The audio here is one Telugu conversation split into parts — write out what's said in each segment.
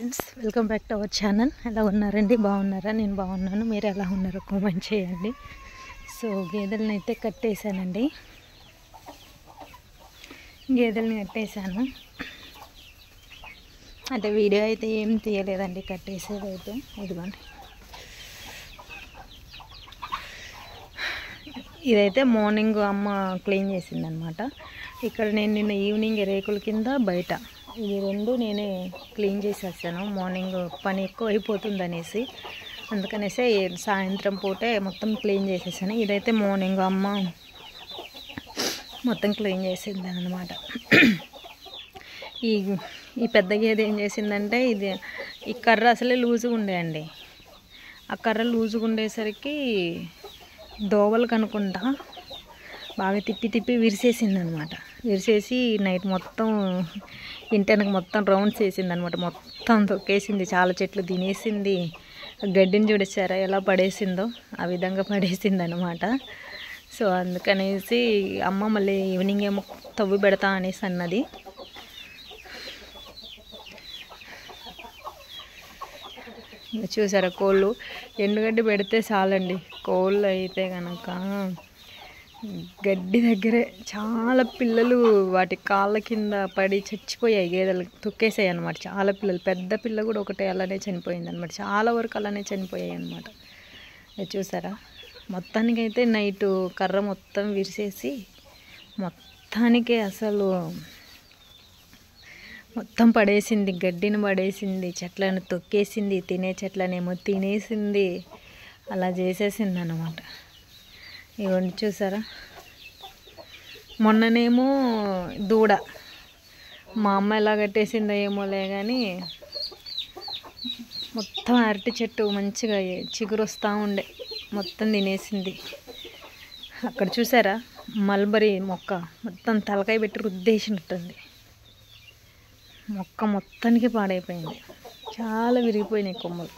Friends, welcome back to our channel. ఎలా ఉన్నారండి? బాగున్నారా? నేను బాగున్నాను. మీరు ఎలా ఉన్నారో కామెంట్ చేయండి. సో గేదెలను అయితే కట్టేశానండి. గేదెలని కట్టేశాను. అంటే వీడియో అయితే ఏం తీయలేదండి, కట్టేసేది అయితే. ఇదిగోండి, ఇదైతే మార్నింగ్ అమ్మ క్లీన్ చేసిందనమాట. ఇక్కడ నేను నిన్న ఈవినింగ్ రేకుల కింద బయట ఇది రెండు నేనే క్లీన్ చేసేసాను. మార్నింగ్ పని ఎక్కువ అయిపోతుంది అనేసి, అందుకనేసి సాయంత్రం పూటే మొత్తం క్లీన్ చేసేసాను. ఇదైతే మార్నింగ్ అమ్మ మొత్తం క్లీన్ చేసింది అనమాట. ఈ పెద్ద గేదె ఏం చేసిందంటే, ఈ కర్ర అసలే లూజుగా ఉండేయండి. ఆ కర్ర లూజుగా ఉండేసరికి దోవలు కనుకుంటా బాగా తిప్పి విరిసేసింది అనమాట. విరిసేసి నైట్ మొత్తం ఇంటెనక మొత్తం రౌండ్స్ వేసింది అనమాట. మొత్తం తొక్కేసింది, చాలా చెట్లు తినేసింది. గడ్డిని చూడేసారా ఎలా పడేసిందో, ఆ విధంగా పడేసింది అనమాట. సో అందుకనేసి అమ్మ మళ్ళీ ఈవినింగ్ ఏమో తవ్వి పెడతా అనేసి అన్నది. చూసారా, కోళ్ళు ఎండుగడ్డి పెడితే చాలండి. కోళ్ళు అయితే కనుక గడ్డి దగ్గరే చాలా పిల్లలు వాటి కాళ్ళ కింద పడి చచ్చిపోయాయి. గేదెలు తొక్కేసాయి అనమాట. చాలా పిల్లలు, పెద్ద పిల్ల కూడా ఒకటే అలానే చనిపోయింది అనమాట. చాలా వరకు అలానే చనిపోయాయి అనమాట. చూసారా, మొత్తానికైతే నైటు కర్ర మొత్తం విరిసేసి మొత్తానికి అసలు మొత్తం పడేసింది. గడ్డిని పడేసింది, చెట్లను తొక్కేసింది, తినే చెట్లనేమో తినేసింది. అలా చేసేసింది అన్నమాట. ఇవన్నీ చూసారా, మొన్ననేమో దూడ మా అమ్మ ఎలా కట్టేసిందో ఏమోలే కానీ మొత్తం అరటి చెట్టు మంచిగా చిగురు వస్తూ ఉండే మొత్తం తినేసింది. అక్కడ చూసారా, మల్బరీ మొక్క మొత్తం తలకాయ పెట్టి రుద్దేసినట్టుంది. మొక్క మొత్తానికి పాడైపోయింది, చాలా విరిగిపోయినాయి కొమ్మలు.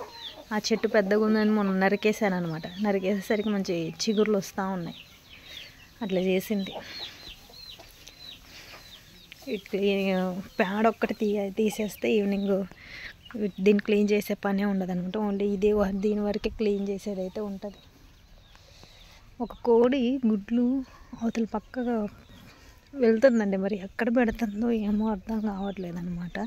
ఆ చెట్టు పెద్దగా ఉందని మొన్న నరికేసాను అనమాట. నరికేసేసరికి మంచి చిగుర్లు వస్తూ ఉన్నాయి. అట్లా చేసింది. పేడ ఒక్కటి తీసేస్తే ఈవినింగ్ దీన్ని క్లీన్ చేసే పనే ఉండదు అనమాట. ఓన్లీ దీని వరకే క్లీన్ చేసేది అయితే ఉంటుంది. ఒక కోడి గుడ్లు అవతల పక్కగా వెళ్తుందండి, మరి ఎక్కడ పెడుతుందో ఏమో అర్థం కావట్లేదు అనమాట.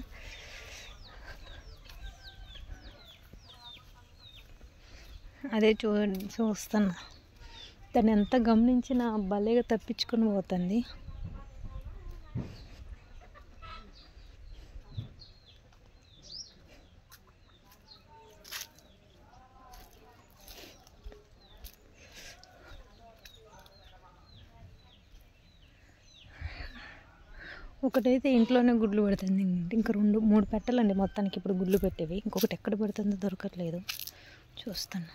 అదే చూస్తున్నా, దాన్ని ఎంత గమనించినా భలేగా తప్పించుకొని పోతుంది. ఒకటైతే ఇంట్లోనే గుడ్లు పెడుతుంది. ఇంకా 2-3 పెట్టాలండి మొత్తానికి ఇప్పుడు గుడ్లు పెట్టేవి. ఇంకొకటి ఎక్కడ పెడుతుందో దొరకట్లేదు, చూస్తాను.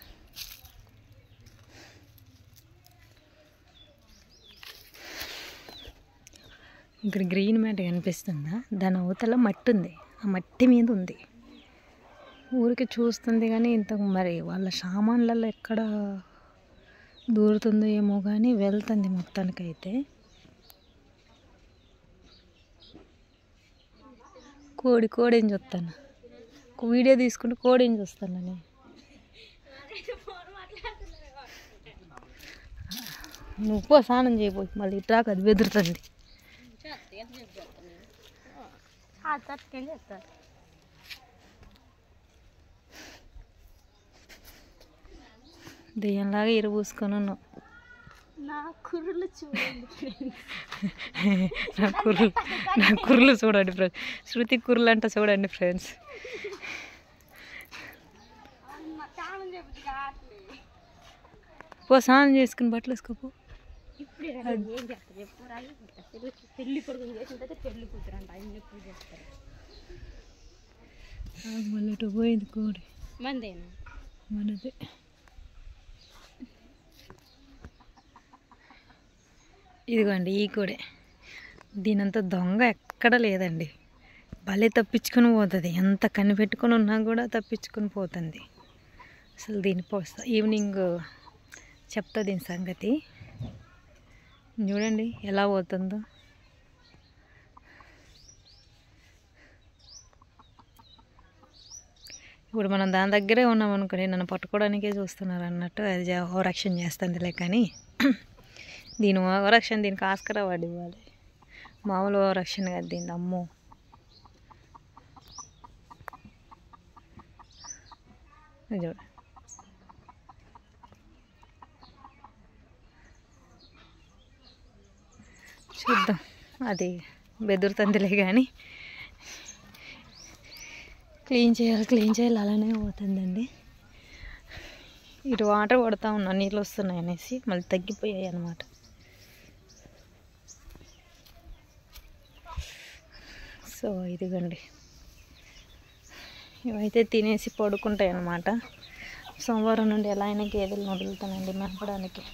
ఇక్కడ గ్రీన్ మ్యాట్ కనిపిస్తుందా, దాని అవతల మట్టి ఉంది. ఆ మట్టి మీద ఉంది, ఊరికి చూస్తుంది. కానీ ఇంతకు మరి వాళ్ళ సామాన్లలో ఎక్కడ దూరుతుందో ఏమో కానీ వెళ్తుంది మొత్తానికైతే. కోడిని చూస్తాను, వీడియో తీసుకుంటూ కోడిని చూస్తాను నేను. నువ్వు పో, స్నానం చేయబోయి మళ్ళీ ఇట్రాక అది బెదురుతుంది. దెయ్యంలాగా ఇరుబూసుకొని ఉన్నావు. నా కుర్రలు చూడండి ఫ్రెండ్స్. శృతి కుర్రలు అంట చూడండి ఫ్రెండ్స్. పో, స్నానం చేసుకుని బట్టలు వేసుకోపో. మళ్ళీ పోయింది కోడి. మనదే. ఇదిగోండి ఈ కోడే. దీనంతా దొంగ ఎక్కడ లేదండి, భలే తప్పించుకొని పోతుంది. ఎంత కనిపెట్టుకొని ఉన్నా కూడా తప్పించుకొని పోతుంది. అసలు దీని ఈవినింగ్ చెప్తా దీని సంగతి. చూడండి ఎలా పోతుందో. ఇప్పుడు మనం దాని దగ్గరే ఉన్నాం అనుకోండి, నన్ను పట్టుకోవడానికే చూస్తున్నారు అన్నట్టు అది ఓవరాక్షన్ చేస్తుందిలే. కానీ దీని ఓవరాక్షన్ దీనికి ఆస్కార్ అవార్డు ఇవ్వాలి. మామూలు ఓవరాక్షన్ కాదు దీని. అమ్మో, చూడ చూద్దాం, అది బెదురుతుందిలే. కానీ క్లీన్ చేయాలి అలానే పోతుందండి. ఇటు వాటర్ పడుతూ ఉన్నా, నీళ్ళు వస్తున్నాయి అనేసి మళ్ళీ తగ్గిపోయాయి అన్నమాట. సో ఇదిగండి, ఇవైతే తినేసి పడుకుంటాయి అన్నమాట. సోమవారం నుండి ఎలా అయినా గేదెలు వదులుతానండి మేపడానికి.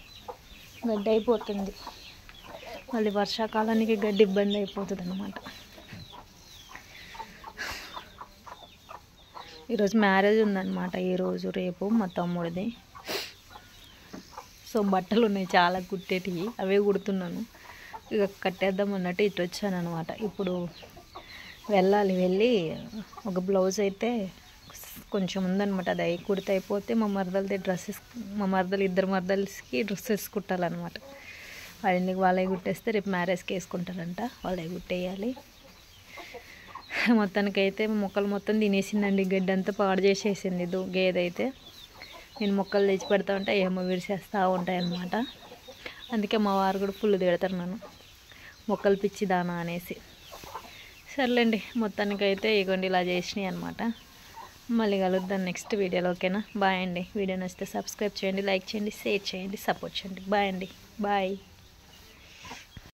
గడ్డి అయిపోతుంది, మళ్ళీ వర్షాకాలానికి గడ్డి ఇబ్బంది అయిపోతుంది అన్నమాట. ఈరోజు మ్యారేజ్ ఉందన్నమాట, ఈరోజు రేపు మా తమ్ముడిది. సో బట్టలు ఉన్నాయి చాలా కుట్టేటివి, అవే కుడుతున్నాను. ఇక కట్టేద్దాం అన్నట్టు ఇటు వచ్చాను అనమాట. ఇప్పుడు వెళ్ళి ఒక బ్లౌజ్ అయితే కొంచెం ఉందన్నమాట, అది కుడితే అయిపోతే మా మరదలు ఇద్దరు మరదలకి డ్రెస్సెస్ కుట్టాలన్నమాట. వాళ్ళే కుట్టేస్తే రేపు మ్యారేజ్కి వేసుకుంటారంట, వాళ్ళే కుట్టేయాలి. మొత్తానికైతే మొక్కలు మొత్తం తినేసిందండి, గడ్డి అంతా పాడు చేసేసింది గేదైతే. నేను మొక్కలు తెచ్చి పెడతా ఉంటే ఏమో విరిసేస్తూ ఉంటాయి అన్నమాట. అందుకే మా వారు కూడా ఫుల్ తిడతారు నన్ను, మొక్కలు పిచ్చిదానా అనేసి. సర్లేండి, మొత్తానికైతే ఇగోండి ఇలా చేసినాయి అనమాట. మళ్ళీ కలుద్దాం నెక్స్ట్ వీడియోలో, ఓకేనా? బాయ్ అండి. వీడియో నచ్చితే సబ్స్క్రైబ్ చేయండి, లైక్ చేయండి, షేర్ చేయండి, సపోర్ట్ చేయండి. బాయ్ అండి, బాయ్.